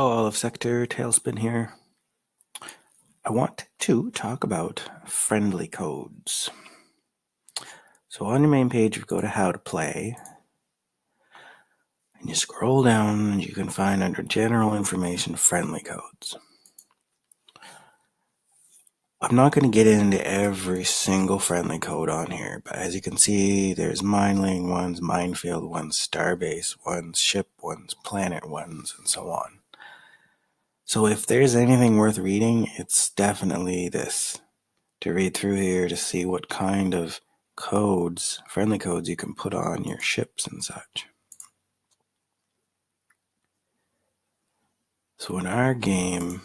Olive Sector, Tailspin here. I want to talk about friendly codes. So on your main page, you go to How to Play, and you scroll down, and you can find under General Information, Friendly Codes. I'm not going to get into every single friendly code on here, but as you can see, there's mineling ones, minefield ones, starbase ones, ship ones, planet ones, and so on. So if there's anything worth reading, it's definitely this. To read through here to see what kind of codes, friendly codes, you can put on your ships and such. So in our game,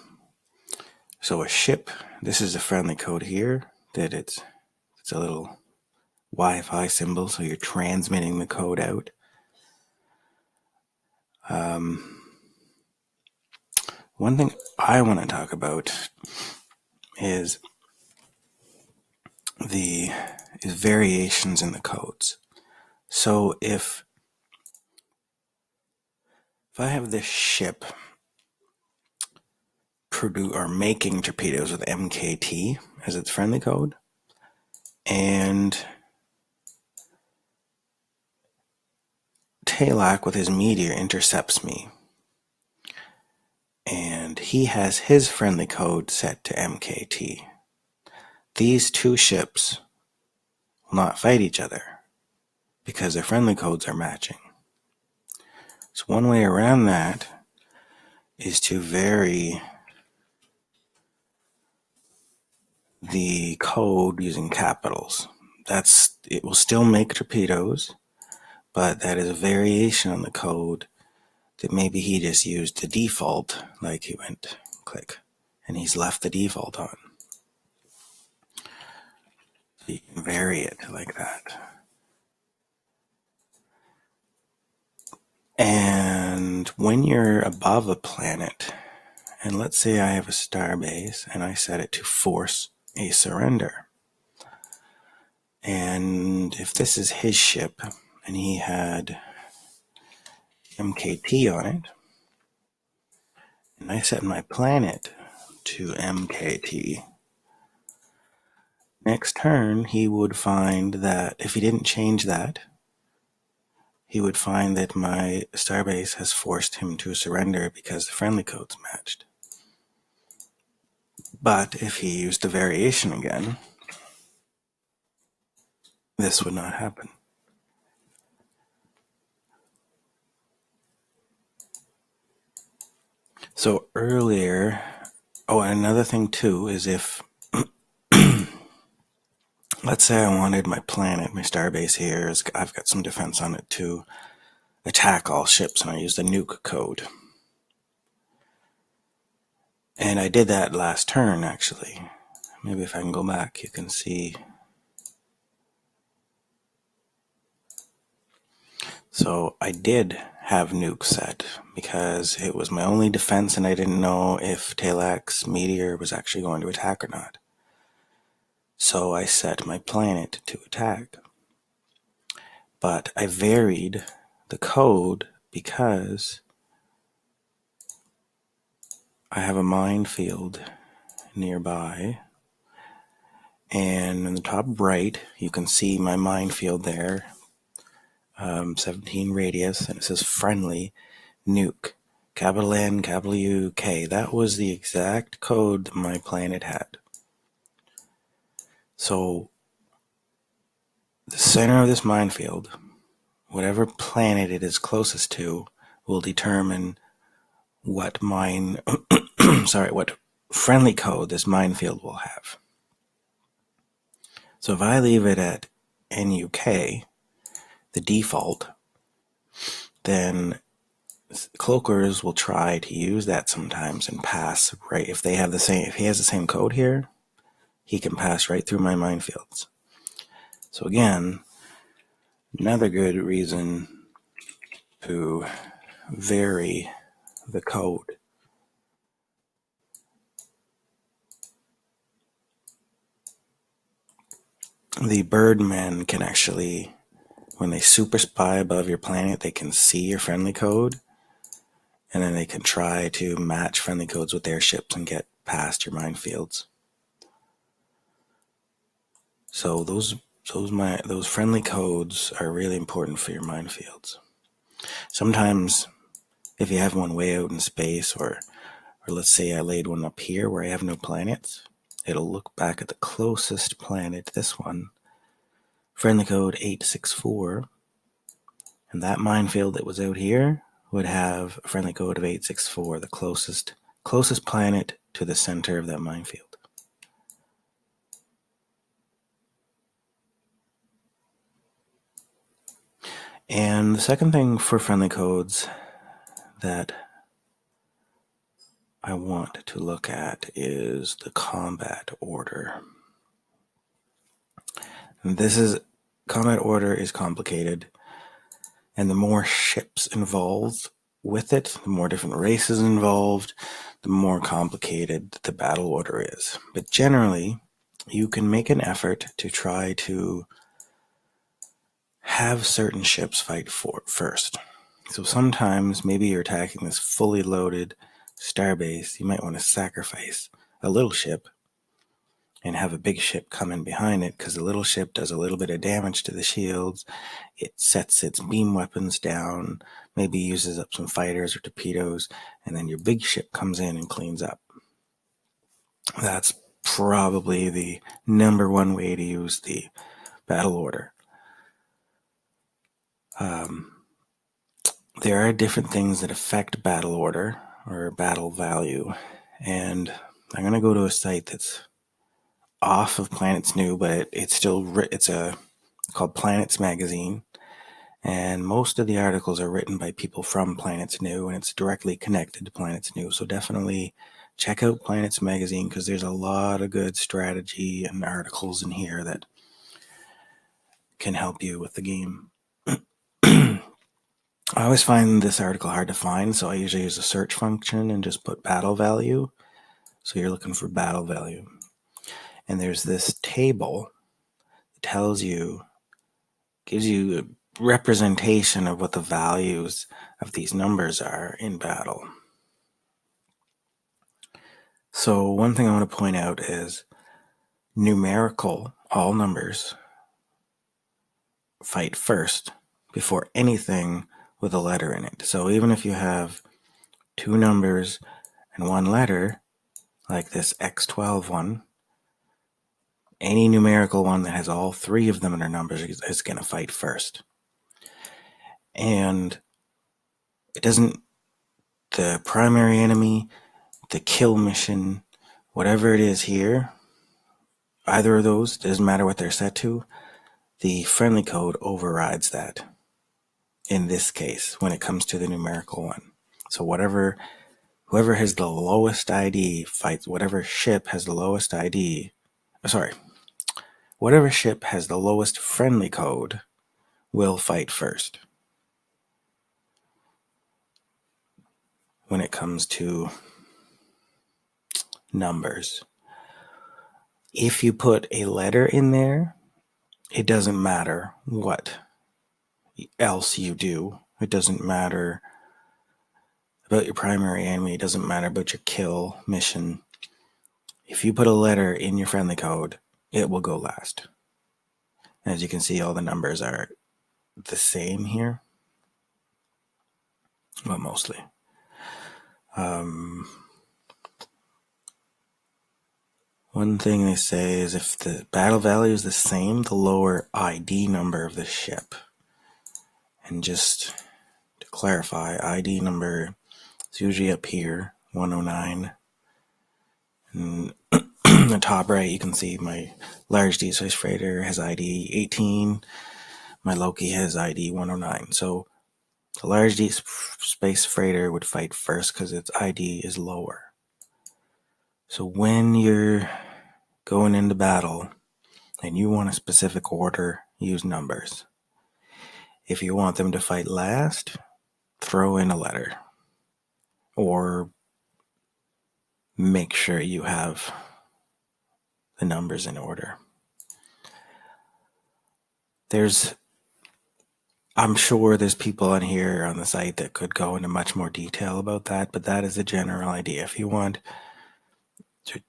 a ship, this is a friendly code here, that it's a little Wi-Fi symbol, so you're transmitting the code out. One thing I want to talk about is variations in the codes. So if I have this ship making torpedoes with MKT as its friendly code, and Talak with his meteor intercepts me, and he has his friendly code set to MKT. These two ships will not fight each other because their friendly codes are matching. So one way around that is to vary the code using capitals. It will still make torpedoes, but that is a variation on the code that maybe he just used the default, like he went click, and he's left the default on. So you can vary it like that. And when you're above a planet, and let's say I have a starbase and I set it to force a surrender. And if this is his ship and he had MKT on it, and I set my planet to MKT, next turn he would find that if he didn't change that, he would find that my starbase has forced him to surrender because the friendly code's matched. But if he used the variation again, this would not happen. So earlier, and another thing too is if, let's say I wanted my planet, my starbase here, I've got some defense on it to attack all ships, and I used the nuke code. And I did that last turn, actually. Maybe if I can go back, you can see. So I did have nuke set because it was my only defense, and I didn't know if Talak's meteor was actually going to attack or not. So I set my planet to attack. But I varied the code because I have a minefield nearby, and in the top right you can see my minefield there, 17 radius, and it says friendly nuke, capital N, capital U, K. That was the exact code that my planet had. So the center of this minefield, whatever planet it is closest to, will determine what what friendly code this minefield will have. So if I leave it at NUK, the default, then cloakers will try to use that sometimes and pass right. If he has the same code here, he can pass right through my minefields. So again, another good reason to vary the code. The birdmen can actually, when they super spy above your planet, they can see your friendly code, and then they can try to match friendly codes with their ships and get past your minefields. So those friendly codes are really important for your minefields. Sometimes if you have one way out in space, or let's say I laid one up here where I have no planets, it'll look back at the closest planet, this one, friendly code 864, and that minefield that was out here would have a friendly code of 864, the closest planet to the center of that minefield. And the second thing for friendly codes that I want to look at is the combat order. And combat order is complicated, and the more ships involved with it, the more different races involved, the more complicated the battle order is. But generally, you can make an effort to try to have certain ships fight first. So sometimes maybe you're attacking this fully loaded starbase, you might want to sacrifice a little ship and have a big ship come in behind it, because the little ship does a little bit of damage to the shields. It sets its beam weapons down, maybe uses up some fighters or torpedoes, and then your big ship comes in and cleans up. That's probably the number one way to use the battle order. There are different things that affect battle order or battle value, and I'm going to go to a site that's off of Planets New, but it's called Planets Magazine, and most of the articles are written by people from Planets New, and it's directly connected to Planets New. So definitely check out Planets Magazine, because there's a lot of good strategy and articles in here that can help you with the game. I always find this article hard to find, so I usually use a search function and just put battle value. So you're looking for battle value. And there's this table that gives you a representation of what the values of these numbers are in battle. So one thing I want to point out is numerical, all numbers fight first before anything with a letter in it. So even if you have two numbers and one letter, like this X12 one, any numerical one that has all three of them in their numbers is going to fight first. And the primary enemy, the kill mission, whatever it is here, either of those, doesn't matter what they're set to, the friendly code overrides that in this case when it comes to the numerical one. So whoever has the lowest ID fights, whatever ship has the lowest friendly code will fight first when it comes to numbers. If you put a letter in there, it doesn't matter what else you do. It doesn't matter about your primary enemy. It doesn't matter about your kill mission. If you put a letter in your friendly code, it will go last. As you can see, all the numbers are the same here. Well, mostly. One thing they say is if the battle value is the same, the lower ID number of the ship. And just to clarify, ID number is usually up here, 109. And in the top right, you can see my large deep space freighter has ID 18. My Loki has ID 109. So the large deep space freighter would fight first because its ID is lower. So when you're going into battle and you want a specific order, use numbers. If you want them to fight last, throw in a letter. Or make sure you have the numbers in order. There's I'm sure there's people on here on the site that could go into much more detail about that, but that is a general idea. If you want to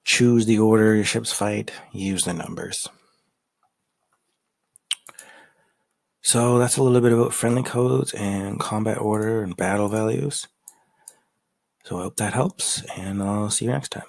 choose the order your ships fight, use the numbers. So that's a little bit about friendly codes and combat order and battle values. So I hope that helps, and I'll see you next time.